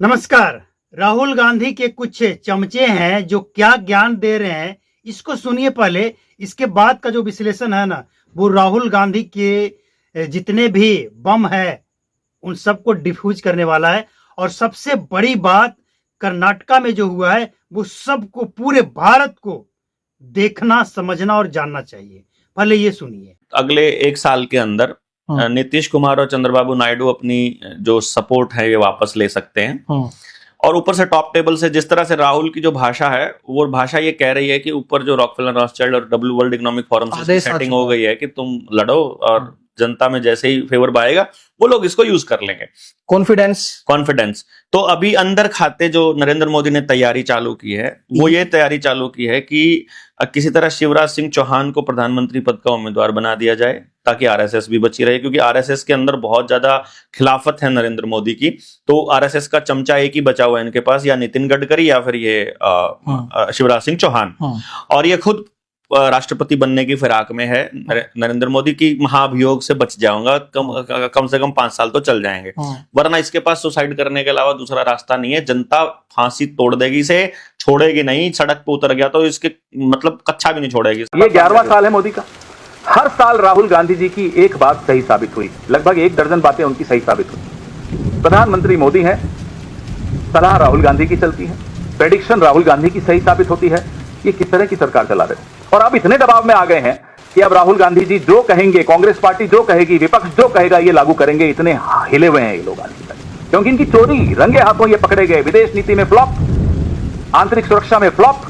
नमस्कार। राहुल गांधी के कुछ चमचे हैं जो क्या ज्ञान दे रहे हैं, इसको सुनिए पहले। इसके बाद का जो विश्लेषण है ना, वो राहुल गांधी के जितने भी बम है उन सबको डिफ्यूज करने वाला है। और सबसे बड़ी बात, कर्नाटका में जो हुआ है वो सबको, पूरे भारत को देखना, समझना और जानना चाहिए। पहले ये सुनिए। अगले एक साल के अंदर नीतीश कुमार और चंद्रबाबू नायडू अपनी जो सपोर्ट है ये वापस ले सकते हैं। और ऊपर से टॉप टेबल से जिस तरह से राहुल की जो भाषा है, वो भाषा ये कह रही है कि ऊपर जो रॉकफेलर रॉथस्चाइल्ड और डब्ल्यू वर्ल्ड इकोनॉमिक फोरम से सेटिंग हो गई है कि तुम लड़ो और जनता में जैसे ही फेवर आएगा वो लोग इसको यूज कर लेंगे। कॉन्फिडेंस। तो अभी अंदर खाते जो नरेंद्र मोदी ने तैयारी चालू की है, वो ये तैयारी चालू की है कि किसी तरह शिवराज सिंह चौहान को प्रधानमंत्री पद का उम्मीदवार बना दिया जाए ताकि आरएसएस भी बची रहे, क्योंकि आरएसएस के अंदर बहुत ज्यादा खिलाफत है नरेंद्र मोदी की। तो आरएसएस का चमचा एक ही बचा हुआ है इनके पास, या नितिन गडकरी या फिर ये शिवराज सिंह चौहान। और ये खुद राष्ट्रपति बनने की फिराक में है। नरेंद्र मोदी की महाभियोग से बच जाऊंगा, कम से कम 5 साल तो चल जाएंगे, वरना इसके पास सुसाइड करने के अलावा दूसरा रास्ता नहीं है। जनता फांसी तोड़ देगी, इसे छोड़ेगी नहीं। सड़क पे उतर गया तो इसके मतलब कच्चा भी नहीं छोड़ेगी। ये 11वां साल है मोदी का। हर साल राहुल गांधी जी की एक बात सही साबित हुई, लगभग 1 दर्जन बातें उनकी सही साबित हुई। प्रधानमंत्री मोदी है, सलाह राहुल गांधी की चलती है, प्रेडिक्शन राहुल गांधी की सही साबित होती है। ये किस तरह की सरकार चला रहे हैं? और अब इतने दबाव में आ गए हैं कि अब राहुल गांधी जी जो कहेंगे, कांग्रेस पार्टी जो कहेगी, विपक्ष जो कहेगा, ये लागू करेंगे। इतने हिले हुए हैं ये लोग आज तक, क्योंकि इनकी चोरी रंगे हाथों ये पकड़े गए। विदेश नीति में फ्लॉप, आंतरिक सुरक्षा में फ्लॉप,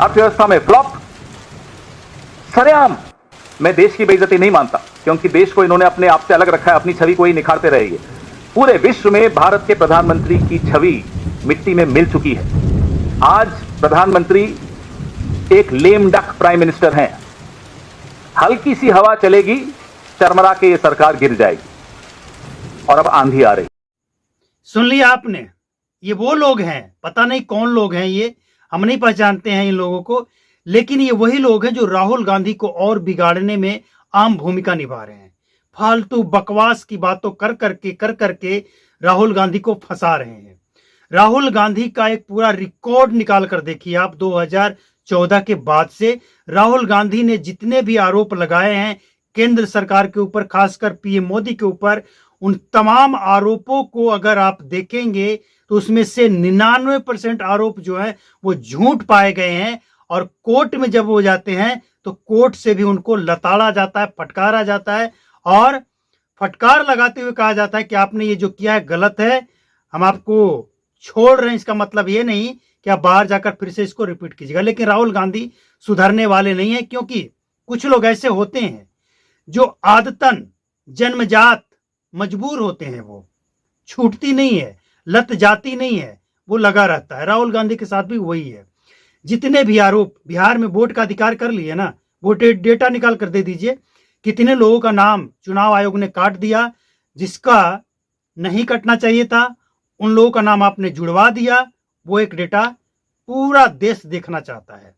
अर्थव्यवस्था में फ्लॉप, सरेआम। मैं देश की बेइज्जती नहीं मानता, क्योंकि देश को इन्होंने अपने आप से अलग रखा है, अपनी छवि को ही निखारते रहेंगे। पूरे विश्व में भारत के प्रधानमंत्री की छवि मिट्टी में मिल चुकी है। आज प्रधानमंत्री एक लेम डक प्राइम मिनिस्टर हैं। हल्की सी हवा चलेगी, चरमरा के ये सरकार गिर जाएगी। और अब आंधी आ रही। सुन लिया आपने? ये वो लोग हैं, पता नहीं कौन लोग हैं ये, हम नहीं पहचानते हैं इन लोगों को, लेकिन ये वही लोग हैं जो राहुल गांधी को और बिगाड़ने में अहम भूमिका निभा रहे हैं। फालतू बकवास की बातों कर करके राहुल गांधी को फंसा रहे हैं। राहुल गांधी का एक पूरा रिकॉर्ड निकाल कर देखिए आप। 2014 के बाद से राहुल गांधी ने जितने भी आरोप लगाए हैं केंद्र सरकार के ऊपर, खासकर पीएम मोदी के ऊपर, उन तमाम आरोपों को अगर आप देखेंगे तो उसमें से 99% आरोप जो है वो झूठ पाए गए हैं। और कोर्ट में जब वो जाते हैं तो कोर्ट से भी उनको लताड़ा जाता है, फटकारा जाता है, और फटकार लगाते हुए कहा जाता है कि आपने ये जो किया है गलत है, हम आपको छोड़ रहे हैं। इसका मतलब ये नहीं कि आप बाहर जाकर फिर से इसको रिपीट कीजिएगा। लेकिन राहुल गांधी सुधरने वाले नहीं है, क्योंकि कुछ लोग ऐसे होते हैं जो आदतन जन्मजात मजबूर होते हैं, वो छूटती नहीं है, लत जाती नहीं है, वो लगा रहता है। राहुल गांधी के साथ भी वही है। जितने भी आरोप, बिहार में वोट का अधिकार कर लिए ना, वो डेटा निकाल कर दे दीजिए, कितने लोगों का नाम चुनाव आयोग ने काट दिया जिसका नहीं कटना चाहिए था, उन लोगों का नाम आपने जुड़वा दिया। वो एक डेटा पूरा देश देखना चाहता है।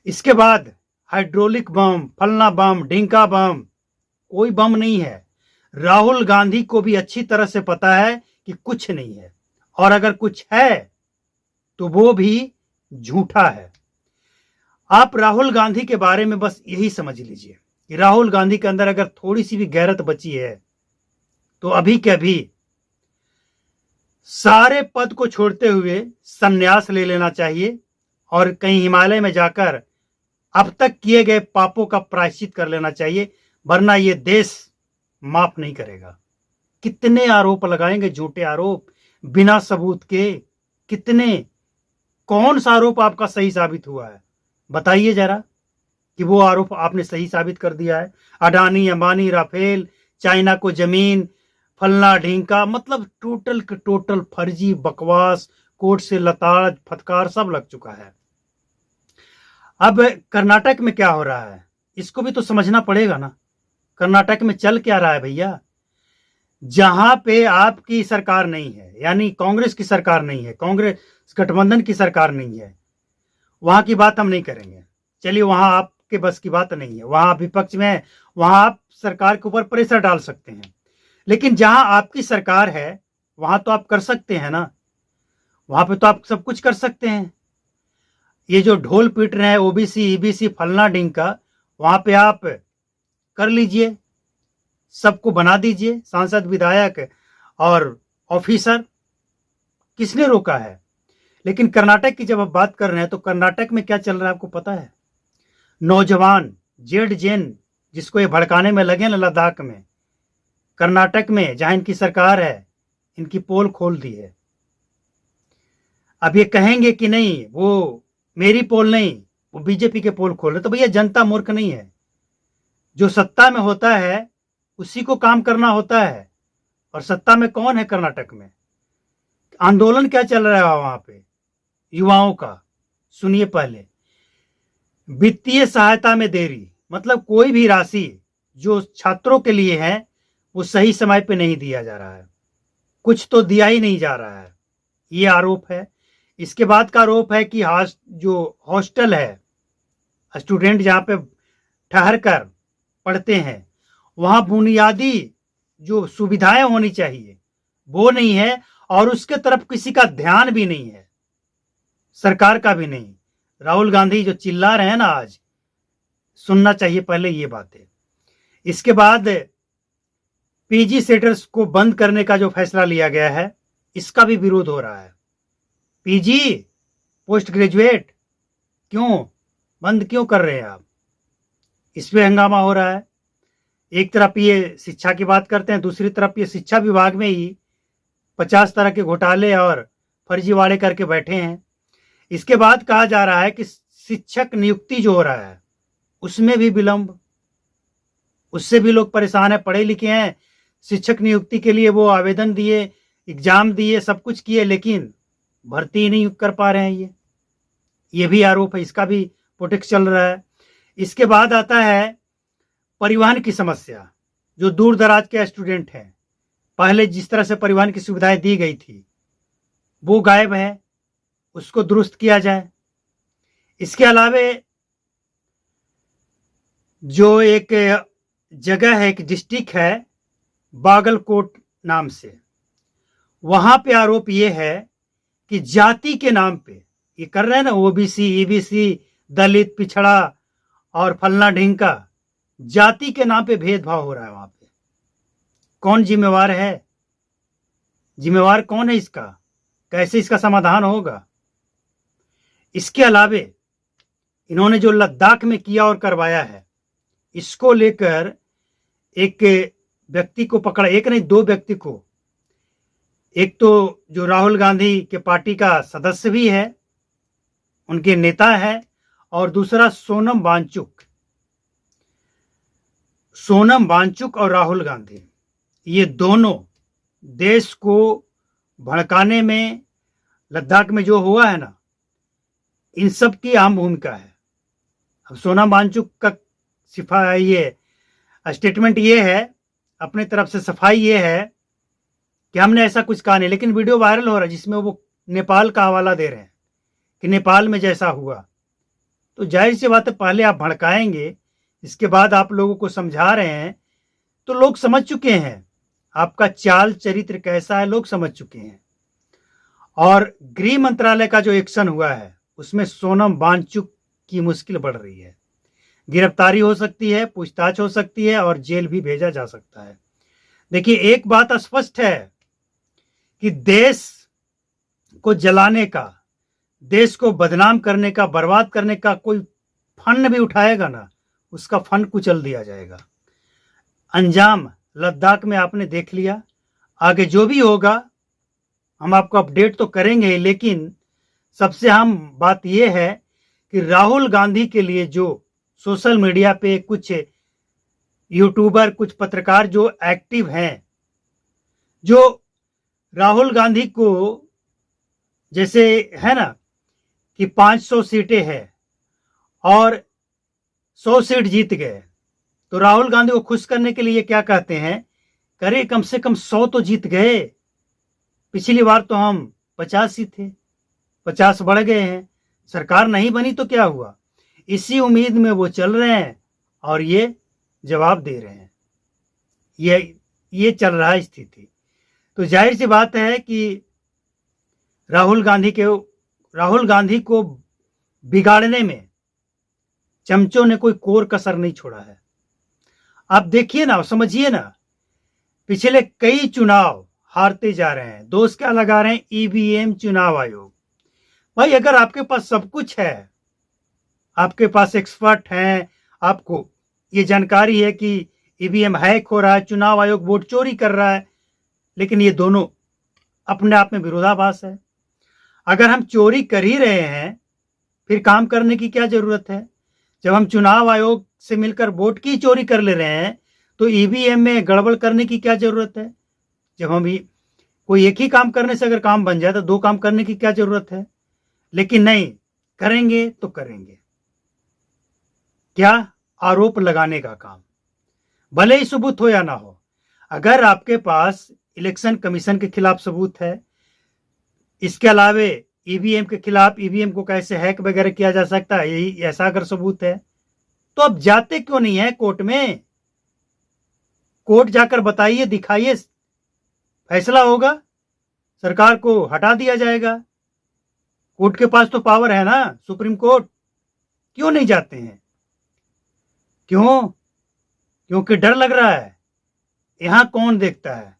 इसके बाद हाइड्रोलिक बम, फलना बम, ढिंका बम, कोई बम नहीं है। राहुल गांधी को भी अच्छी तरह से पता है कि कुछ नहीं है, और अगर कुछ है तो वो भी झूठा है। आप राहुल गांधी के बारे में बस यही समझ लीजिए कि राहुल गांधी के अंदर अगर थोड़ी सी भी गैरत बची है तो अभी के अभी सारे पद को छोड़ते हुए संन्यास ले लेना चाहिए और कहीं हिमालय में जाकर अब तक किए गए पापों का प्रायश्चित कर लेना चाहिए, वरना ये देश माफ नहीं करेगा। कितने आरोप लगाएंगे, झूठे आरोप बिना सबूत के? कितने? कौन सा आरोप आपका सही साबित हुआ है? बताइए जरा कि वो आरोप आपने सही साबित कर दिया है। अडानी, अंबानी, राफेल, चाइना को जमीन, फलना ढींका, मतलब टोटल के टोटल फर्जी बकवास, कोर्ट से लताड़ फटकार सब लग चुका है। अब कर्नाटक में क्या हो रहा है इसको भी तो समझना पड़ेगा ना। कर्नाटक में चल क्या रहा है भैया? जहां पे आपकी सरकार नहीं है, यानी कांग्रेस की सरकार नहीं है, कांग्रेस गठबंधन की सरकार नहीं है, वहां की बात हम नहीं करेंगे। चलिए, वहां आपके बस की बात नहीं है, वहां विपक्ष में है, वहां आप सरकार के ऊपर प्रेशर डाल सकते हैं। लेकिन जहां आपकी सरकार है वहां तो आप कर सकते हैं ना, वहां पे तो आप सब कुछ कर सकते हैं। ये जो ढोल पीट रहे हैं ओबीसी ईबीसी फलना ढिंका, वहां पे आप कर लीजिए, सबको बना दीजिए सांसद विधायक और ऑफिसर, किसने रोका है। लेकिन कर्नाटक की जब आप बात कर रहे हैं तो कर्नाटक में क्या चल रहा है आपको पता है? नौजवान जेड जेन जिसको ये भड़काने में लगे ना लद्दाख में, कर्नाटक में जहां इनकी सरकार है, इनकी पोल खोल दी है। अब ये कहेंगे कि नहीं वो मेरी पोल नहीं, वो बीजेपी के पोल खोल रहे, तो भैया जनता मूर्ख नहीं है। जो सत्ता में होता है उसी को काम करना होता है। और सत्ता में कौन है कर्नाटक में? आंदोलन क्या चल रहा है वहां पे युवाओं का? सुनिए पहले, वित्तीय सहायता में देरी, मतलब कोई भी राशि जो छात्रों के लिए है वो सही समय पे नहीं दिया जा रहा है, कुछ तो दिया ही नहीं जा रहा है, ये आरोप है। इसके बाद का आरोप है कि जो हॉस्टल है, स्टूडेंट जहाँ पे ठहर कर पढ़ते हैं, वहाँ बुनियादी जो सुविधाएं होनी चाहिए वो नहीं है, और उसके तरफ किसी का ध्यान भी नहीं है, सरकार का भी नहीं। राहुल गांधी जो चिल्ला रहे हैं ना आज, सुनना चाहिए पहले ये बातें। इसके बाद पीजी सेटर्स को बंद करने का जो फैसला लिया गया है, इसका भी विरोध हो रहा है। पीजी पोस्ट ग्रेजुएट क्यों बंद क्यों कर रहे हैं आप? इस पे हंगामा हो रहा है। एक तरफ ये शिक्षा की बात करते हैं, दूसरी तरफ ये शिक्षा विभाग में ही 50 तरह के घोटाले और फर्जीवाड़े करके बैठे हैं। इसके बाद कहा जा रहा है कि शिक्षक नियुक्ति जो हो रहा है उसमें भी विलंब, उससे भी लोग परेशान है। पढ़े लिखे हैं, शिक्षक नियुक्ति के लिए वो आवेदन दिए, एग्जाम दिए, सब कुछ किए, लेकिन भर्ती ही नहीं कर पा रहे हैं। ये भी आरोप है, इसका भी प्रोटेक्ट चल रहा है। इसके बाद आता है परिवहन की समस्या। जो दूर दराज के स्टूडेंट हैं, पहले जिस तरह से परिवहन की सुविधाएं दी गई थी वो गायब है, उसको दुरुस्त किया जाए। इसके अलावे जो एक जगह है, एक डिस्ट्रिक्ट है बागलकोट नाम से, वहां पे आरोप ये है कि जाति के नाम पे ये कर रहे हैं ना, ओबीसी ईबीसी दलित पिछड़ा और फलना ढिंका, जाति के नाम पे भेदभाव हो रहा है वहां पे। कौन जिम्मेवार है? जिम्मेवार कौन है इसका? कैसे इसका समाधान होगा? इसके अलावे इन्होंने जो लद्दाख में किया और करवाया है, इसको लेकर एक व्यक्ति को पकड़ा, एक नहीं 2 व्यक्ति को। एक तो जो राहुल गांधी के पार्टी का सदस्य भी है, उनके नेता है, और दूसरा सोनम वांगचुक और राहुल गांधी, ये दोनों देश को भड़काने में, लद्दाख में जो हुआ है ना, इन सब की अहम भूमिका है। अब सोनम वांगचुक का स्टेटमेंट ये है, अपने तरफ से सफाई ये है कि हमने ऐसा कुछ कहा नहीं, लेकिन वीडियो वायरल हो रहा है जिसमें वो नेपाल का हवाला दे रहे हैं कि नेपाल में जैसा हुआ। तो जाहिर सी बात है, पहले आप भड़काएंगे, इसके बाद आप लोगों को समझा रहे हैं, तो लोग समझ चुके हैं आपका चाल चरित्र कैसा है, लोग समझ चुके हैं। और गृह मंत्रालय का जो एक्शन हुआ है उसमें सोनम वांगचुक की मुश्किल बढ़ रही है। गिरफ्तारी हो सकती है, पूछताछ हो सकती है और जेल भी भेजा जा सकता है। देखिए, एक बात स्पष्ट है कि देश को जलाने का, देश को बदनाम करने का, बर्बाद करने का कोई फन भी उठाएगा ना, उसका फन कुचल दिया जाएगा। अंजाम लद्दाख में आपने देख लिया। आगे जो भी होगा हम आपको अपडेट तो करेंगे, लेकिन सबसे अहम बात यह है कि राहुल गांधी के लिए जो सोशल मीडिया पे कुछ यूट्यूबर, कुछ पत्रकार जो एक्टिव हैं, जो राहुल गांधी को जैसे है ना कि 500 सीटें हैं और 100 सीट जीत गए, तो राहुल गांधी को खुश करने के लिए क्या कहते हैं, करे कम से कम 100 तो जीत गए, पिछली बार तो हम 50 ही थे, 50 बढ़ गए हैं, सरकार नहीं बनी तो क्या हुआ। इसी उम्मीद में वो चल रहे हैं और ये जवाब दे रहे हैं। ये चल रहा है स्थिति। तो जाहिर सी बात है कि राहुल गांधी को बिगाड़ने में चमचों ने कोई कोर कसर नहीं छोड़ा है। आप देखिए ना, समझिए ना, पिछले कई चुनाव हारते जा रहे हैं। दोष क्या लगा रहे हैं? ईवीएम, चुनाव आयोग। भाई अगर आपके पास सब कुछ है, आपके पास एक्सपर्ट हैं, आपको ये जानकारी है कि ईवीएम हैक हो रहा है, चुनाव आयोग वोट चोरी कर रहा है, लेकिन ये दोनों अपने आप में विरोधाभास है। अगर हम चोरी कर ही रहे हैं, फिर काम करने की क्या जरूरत है? जब हम चुनाव आयोग से मिलकर वोट की चोरी कर ले रहे हैं, तो ईवीएम में गड़बड़ करने की क्या जरूरत है? जब हम कोई एक ही काम करने से अगर काम बन जाए तो दो काम करने की क्या जरूरत है? लेकिन नहीं, करेंगे तो करेंगे क्या? आरोप लगाने का काम, भले ही सबूत हो या ना हो। अगर आपके पास इलेक्शन कमीशन के खिलाफ सबूत है, इसके अलावे ईवीएम के खिलाफ, ईवीएम को कैसे हैक वगैरह किया जा सकता है, यही ऐसा अगर सबूत है, तो अब जाते क्यों नहीं है कोर्ट में? कोर्ट जाकर बताइए, दिखाइए, फैसला होगा, सरकार को हटा दिया जाएगा। कोर्ट के पास तो पावर है ना, सुप्रीम कोर्ट। क्यों नहीं जाते हैं? क्यों? क्योंकि डर लग रहा है। यहां कौन देखता है?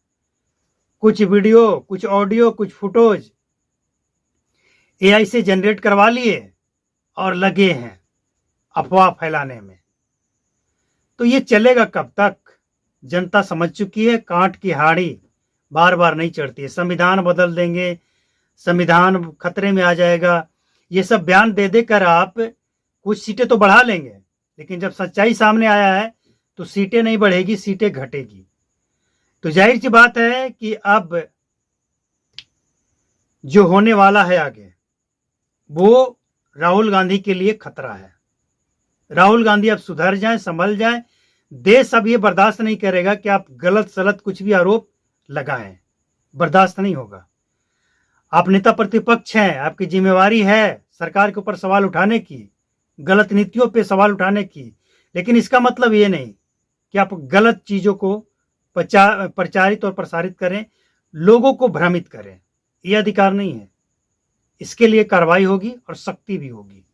कुछ वीडियो, कुछ ऑडियो, कुछ फोटोज एआई से जनरेट करवा लिए और लगे हैं अफवाह फैलाने में। तो ये चलेगा कब तक? जनता समझ चुकी है, कांट की हाड़ी बार बार नहीं चढ़ती है। संविधान बदल देंगे, संविधान खतरे में आ जाएगा, ये सब बयान दे देकर आप कुछ सीटें तो बढ़ा लेंगे, लेकिन जब सच्चाई सामने आया है तो सीटें नहीं बढ़ेगी, सीटें घटेगी। तो जाहिर सी बात है कि अब जो होने वाला है आगे, वो राहुल गांधी के लिए खतरा है। राहुल गांधी अब सुधर जाएं, संभल जाएं। देश अब ये बर्दाश्त नहीं करेगा कि आप गलत सलत कुछ भी आरोप लगाएं, बर्दाश्त नहीं होगा। आप नेता प्रतिपक्ष हैं, आपकी जिम्मेवारी है सरकार के ऊपर सवाल उठाने की, गलत नीतियों पे सवाल उठाने की, लेकिन इसका मतलब ये नहीं कि आप गलत चीजों को प्रचारित और प्रसारित करें, लोगों को भ्रमित करें। ये अधिकार नहीं है। इसके लिए कार्रवाई होगी और सख्ती भी होगी।